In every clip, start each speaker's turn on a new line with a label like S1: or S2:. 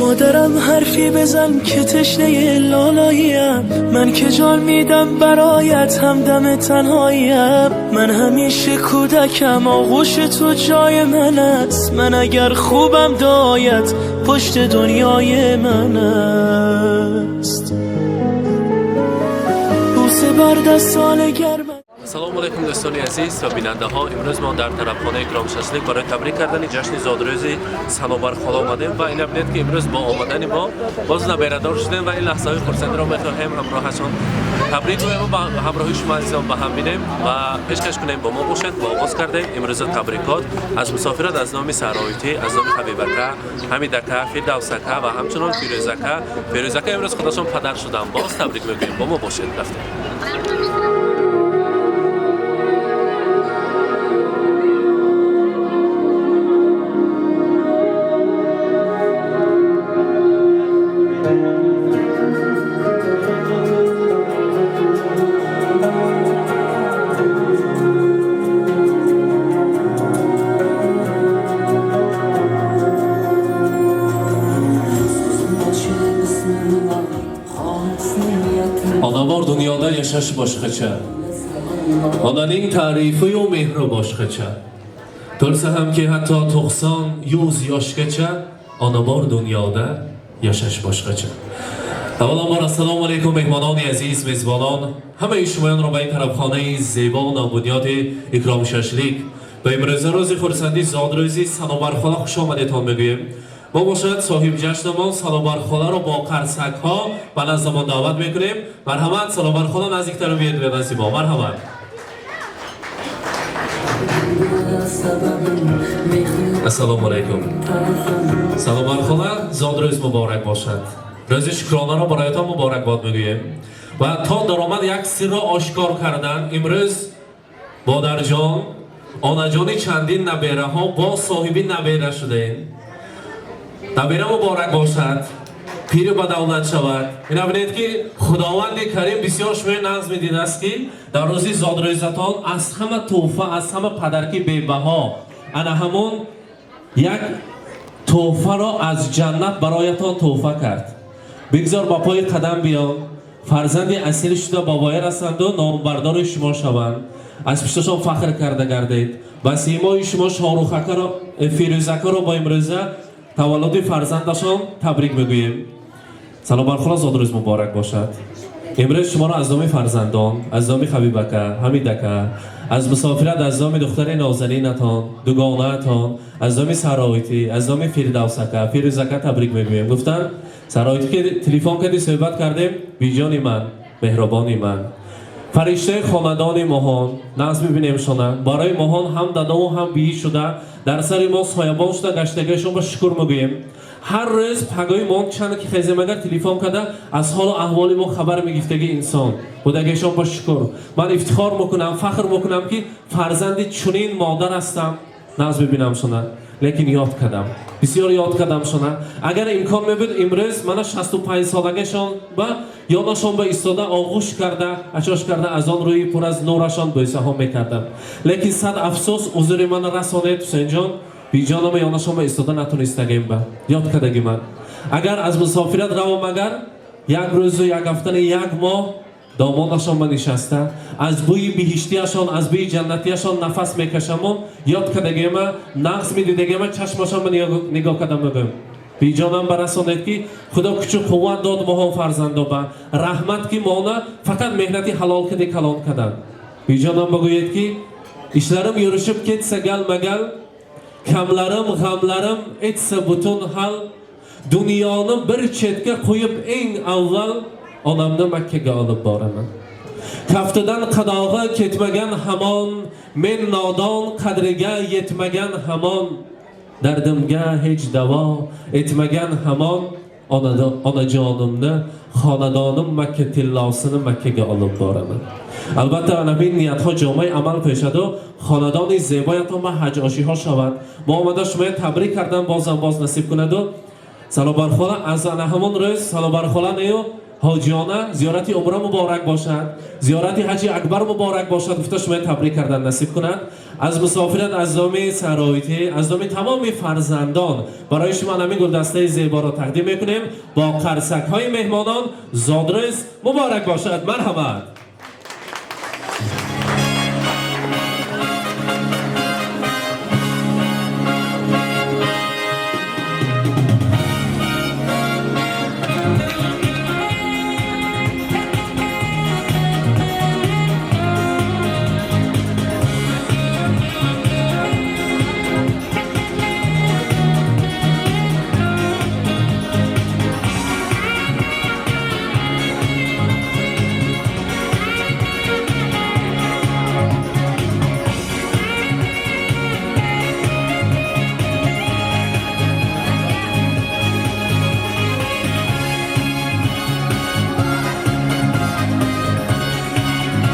S1: مادرم حرفی بزن که تشنه لالاییم، من که جان میدم برایت همدم تنهاییم. من همیشه کودکم آغوش تو جای من است، من اگر خوبم دایت پشت دنیای من است. بوسه بر دستان گرم.
S2: سلام علیکم دوستان عزیز و بیننده ها. امروز ما در طرفخانه اکرام ششلیک برای تبریک کردن جشن زادروزی صنوبر خالا آمدیم و این ابدیت که امروز با آمدن ما باز نبیردار شدیم و این لحظه های خرسنده را میخواهیم همراهشان تبریک گوییم و با همراهی شما عزیزان به هم بینیم و پیشکش کنیم با ما باشد. با آغاز کردیم امروز تبریکات از مسافرت از نام سرایتی، از نام حبیبکه، حمیدکه، فردوسکه و همچنان فیروزکه امروز خودشان پدر شدن. باز تبریک میگوییم، با ما باشید. رفتیم. Onavor dunyoda yashash boshqacha. Onaning ta'rifi u mehri boshqacha. To'lsa hamki hatto 90-100 yoshgacha ona bor dunyoda yashash boshqacha. Avvalambor assalomu alaykum mehmononi aziz, mezbonon. Hamma shumayon ro ba in tarafxonayi zebo va bunyodi ikrom shashlik va imroza rozi xursandi zodrozi Sanobar xola xush omadetон megӯем. ما باشد صاحب جشنمان سالوبر خاله را با قرصک ها به نزدمان دعوت میکنیم. مرحمت سالوبر خاله نزدیکتر رو بیاید به نصیبا. مرحمت. السلام علیکم. سالوبر خاله زادروز مبارک باشد. روز شکرانه را برایتان مبارک باد میگوییم و تا درآمد یک سر را آشکار کردن. امروز مادر جان، آنا جان چندین نبیره ها با صاحبی نبیره شده. نبیره مبارک باشد، پیر به دولت شود. این بینید که خداوند کریم بسیار شما نظم دیده است که در روزی زادروزتان از همه تحفه، از همه پدرکی بی‌بها، انا همون یک تحفه را از جنت برایتان تحفه کرد. بگذار با پای قدم بیان، فرزند اصیل شده بابای رسند و نامبردار شما شوند. از پیشتشان فخر کرده گردید. و سیمای شما شاروخکه را، فیروزکه را با امروزه تولد فرزندشان تبریک میگوییم. سلام بر خدا، زادروز مبارک باشد. امروز شما را از نام فرزندان، از نام حبیبکه، حمیدکه، از مسافرت از نام دختر نازنینتان، دوگانه‌تان، از نام سرایتی، از نام فردوسکه، فیروزکه تبریک میگوییم. گفتن سرایتی که تلفن کردی صحبت کردیم، بیجانی من، مهربانی من، فرشته خاندان ماهان نظم ببینیم شونه برای ماهان هم داده و هم بیهی شده در سر ما سایبان شده گشتگیشون با شکر میگوییم. هر روز پگاهی ما چند که خیزم اگر تلفن کرده از حال و احوال ما خبر میگفتگی انسان بودگیشون با شکر. من افتخار میکنم، فخر میکنم که فرزند چنین مادر هستم. نظم ببینم شونه لیکن یاد کردم، بسیار یاد کردم شونه. اگر امکان میبود امروز من 65 سالگیشان با یادشان به ایستاده آغوش کرده اچاش کرده از آن روی پر از نورشان بایسه ها میکردم. لیکن صد افسوس عذر من رسانید حسین جان، بی جانم یادشان به ایستاده نتونستگیم با یاد کردگی من. اگر از مسافرت روم اگر یک روز و یک هفته یک ماه دامادشان بنشسته از بوی بهشتیشان، از بوی جنتیشان نفس میکشم و یاد کردگیم، نقص میدیدگیم، چشمشان به نگاه کردم میگم. بی جانم برسانید که خدا کچو قوت داد ماها فرزندا با رحمت که مانا فقط مهنتی حلال کده کلان کردن. بی جانم بگوید که اشلارم یورشب کت سگل مگل، کملارم غملارم اتس بوتون حل، دنیانم بر چتکه قویب این اول آنامda Mekke'ye alıp baramın. Kaftadan qadağa ketmegen haman, men nadan qadriga yetmegen haman, dardimga hech davo etmegen haman, onajonimni, xonadonim Mekke tillosini Mekke'ye alıp baramın. Albatta anavi niyatha jome amal peshado, xonadoni zeboyaton va haj oshiha shavad. Ma omada shoma tabrik kardam, bozam boz nasib kunado. Salobar xola az ana hamon roz Salobar xola neyo حاجیانه زیارت عمره مبارک باشد، زیارت حج اکبر مبارک باشد. گفته شما تبریک کردن نصیب کند. از مسافرت از نام سرایتی، از نام تمام فرزندان برای شما همین گلدسته زیبا را تقدیم میکنیم. با قرصک های مهمانان زادروز مبارک باشد. مرحمت.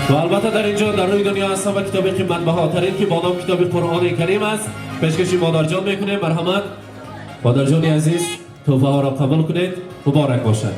S2: و البته در اینجا در روی دنیا هستم و کتاب قیمت بهاترین که با نام کتاب قرآن کریم است پیشکشی مادر جان میکنیم. مرحمت. مادر جان عزیز تحفه ها را قبول کنید. مبارک باشد.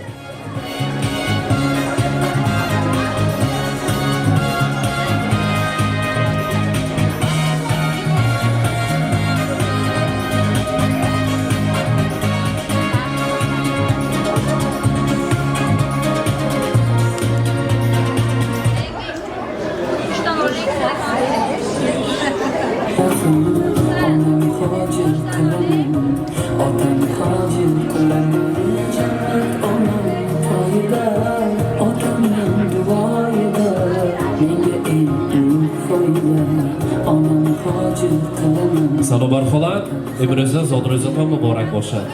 S2: سلام بر خالد. امروز زادروزتان مبارک باشد.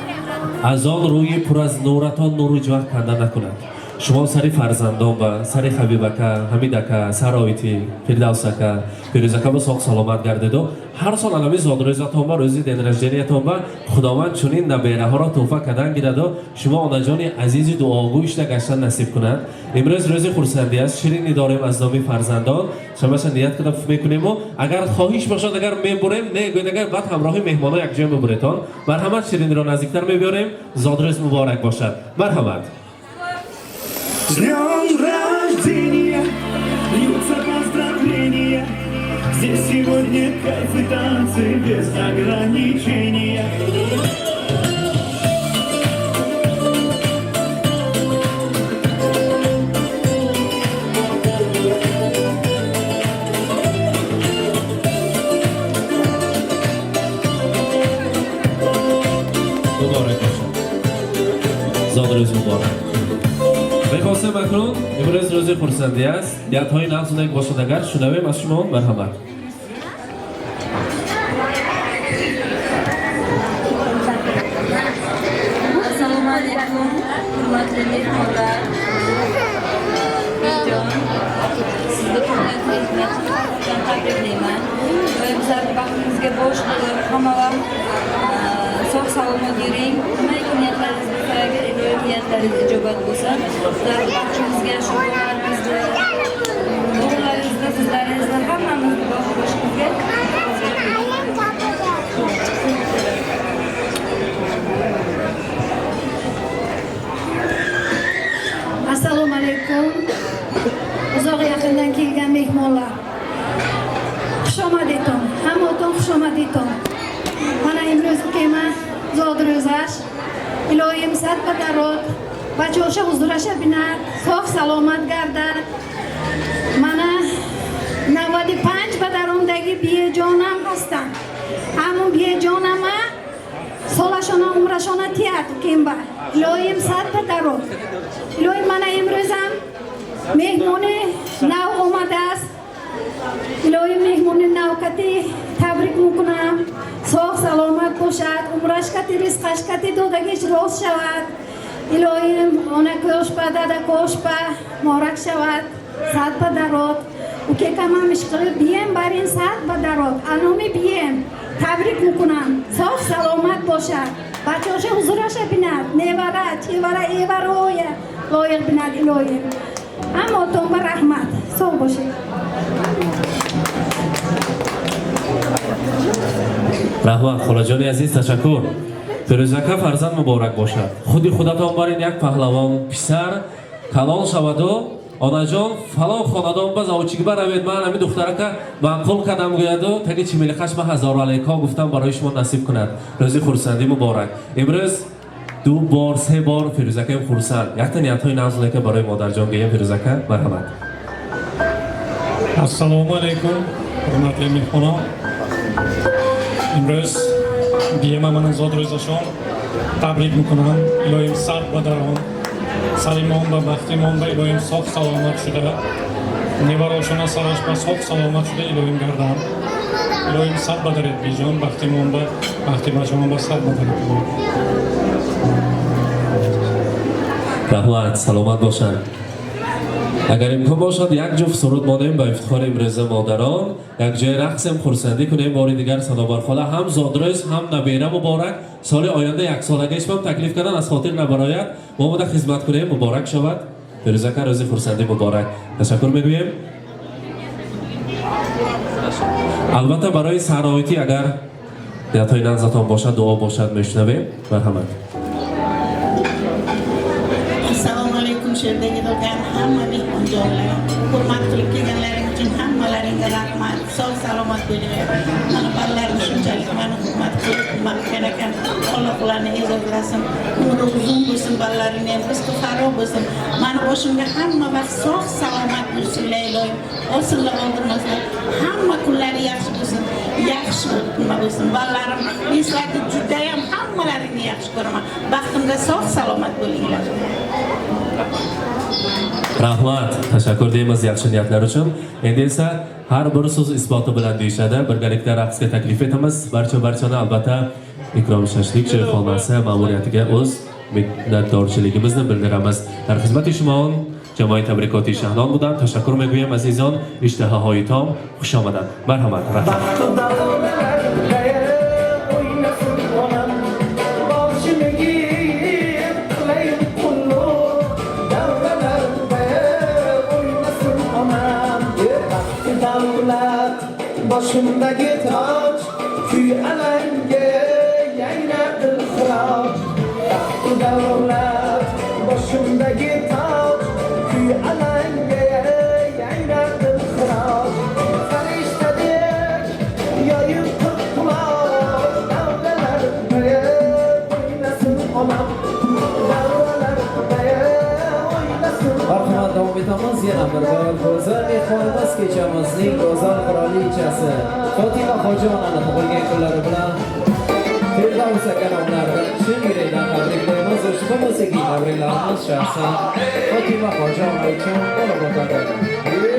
S2: از آن روی پر از نورتان نور جوه کنده نکند. شما سری فرزندان و سری حبیبکه، حمیدکه، سرایتی، فردوسکه، پیروزکه با ساق سلامت گردید و هر سال علمی زادروزتان و روزی دین رجدینیتان و خداوند چنین نبیره ها را توفه کردن گیرد و شما آنجان عزیز دعاگویش گشتن نصیب کنند. امروز روز خرسندی است. شیرینی داریم از نام فرزندان. شما نیت کردم میکنیم و اگر خواهش باشد اگر میبریم نه گوید اگر بعد همراه مهمانان یک جای میبریتان. مرحمت. شیرینی را نزدیکتر میبریم. زادروز مبارک باشد. مرحمت.
S3: С днем рождения, льются поздравления. Здесь сегодня кайф и танцы без ограничения.
S2: مبارک باشد. زادروز مبارک. بخواسته مکنون امروز روز خرسندی است. یادهای نغز باشد اگر شنویم از شما. مرحمت.
S4: Assalomu alaykum, hurmatli mehmonlar. Jon, sizni hurmatli bilan tabriklayman. Va bizlarning baxtimizga bosh bo'lib, hamma vaqt sog' salomat yuring. Nima niyatlaringiz bo'lsa, agar ilohiy niyatlaringiz ijobat bo'lsa, bizlarning baxtimizga, shu duolaringizni, sizlaringizni hammamizni boshimizga
S5: Assalomu alaykum. Uzoq yaqindan kelgan mehmonlar. Xushomad eton. Hammadan xushomad eton. Mana imroz ukama zodro'zash. Ilohim sad badarod. Bachosha huzurasha binar. Sog' salomat gardar. Mana 95 badaromdagi biyejonam hastam. Hamon biyejonama solashona umrashona tiyat ukamba. Ilohim sad badarod. Ilohim mana imroz ham mehmoni nav omade است. Ilohim mehmoni navkati tabrik میکنم. sog' salomat باشد. عمرش کتی رزقش کتی دادگیش راست شود. Ilohim ona ko'shpa dada ko'shpa muborak شود. صد پدرات و که کمم اشقلب بیم برین صد پدرات انومی بیم تبریک میکنم. sog' salomat باشد. بچه‌هاش حضورش بیند. نیوره چیوره ایوره لایق بیند. Ilohim اما تون به رحمت sog' باشید.
S2: رحمت. خلاجانی عزیز تشکر. فیروزکه فرزند مبارک باشد. خودی خودتان برین یک پهلوان پسر kalon şavadu onajon falon xonadon baz ovchiga baraved man ami دخترaka ma'qul qadam qo'yadi tagi chimili qashma 1000 alayko guftam baroy shuma nasib kunad ro'zi xursandi muborak imroz 2 bor 3 bor Firuzaka xursand yakta niyatoy nazlaka baroy modarjonga ham Firuzaka marhamat
S6: assalomu alaykum hurmatli mehmonlar imroz biyamamani zodro'zashon tabrik mikunam iloyim sab va darom salimon va baxtimon va iloyim sog' salomat shuda nevaroshona sarashma sog' salomat shuda iloyim gardam iloyim sab badaret bijon baxtimon va baxtimashon va sab badaret
S2: rahmat salomat boshan agar imkon bosad yak juft surud monем ba iftixor imroza modaron yak joy raqsem xursandi kunем bori digar sanobar xola ham zodro'z ham nabira muborak soli oyanda yak solaga ishmam taklif kadan az xotir nabaroyat mo'mida xizmat kunем muborak shavad Firuzaka ro'zi xursandi muborak tashakkur meguyem albatta baroy saroiti agar yatoy nazatон бошад дуо бошад мешунавем марҳамат
S7: assalomu alaykum sherdagi bo'lgan hamma mehmonjonlar hurmat qilib kelganlaring uchun hammalaringga rahmat sog' salomat bo'linglar mana bolalarni shunchalik mani hurmat qilib maqtar ekan Alloh ularni e'zozlasin umri uzun bo'lsin bolalaring ham rizqi faro bo'lsin mani boshimga hamma vaqt sog' salomat yursinlar iloyim osillar oldirmaslar hamma kunlari yaxshi bo'lsin yaxshi nima bo'lsin bolalarim men sizlarni judayam hammalaringni yaxshi ko'raman baxtimga sog' salomat bo'linglar
S2: rahmat tashakkur deymiz yaxshi niyatlar uchun endi esa har bir so'z isboti bilan deyishadi birgalikda raqsga taklif etamiz barchani albatta ikrom shashlik xonasi ma'muriyatiga o'z minnatdorchiligimizni bildiramiz در خدمت شما جماعی تبریکاتی شهنان بودند تشکر میگویم عزیزان اشتهاهای تام خوش آمدند مرحمت
S8: Başımdaki taç, küy alenge, yaynak ılxıraç. Tahtı davlat, başımdaki taç, küy alenge, yaynak ılxıraç. Fariştadik, yayıp kırklar, davlalar beye, oynasın onam. Davlalar beye, oynasın onam.
S9: Marhamat davom etamiz yana bir bor go'zal mehmonimiz kechamizning go'zal qirolichasi Fotima Hojijonani tug'ilgan kunlari bilan Firdavs aka nomlaridan chin yurakdan tabriklaymiz. Ushbu musiqiy tabriklarimiz shaxsan Fotima Hojijonova uchun bo'lib o'tadi.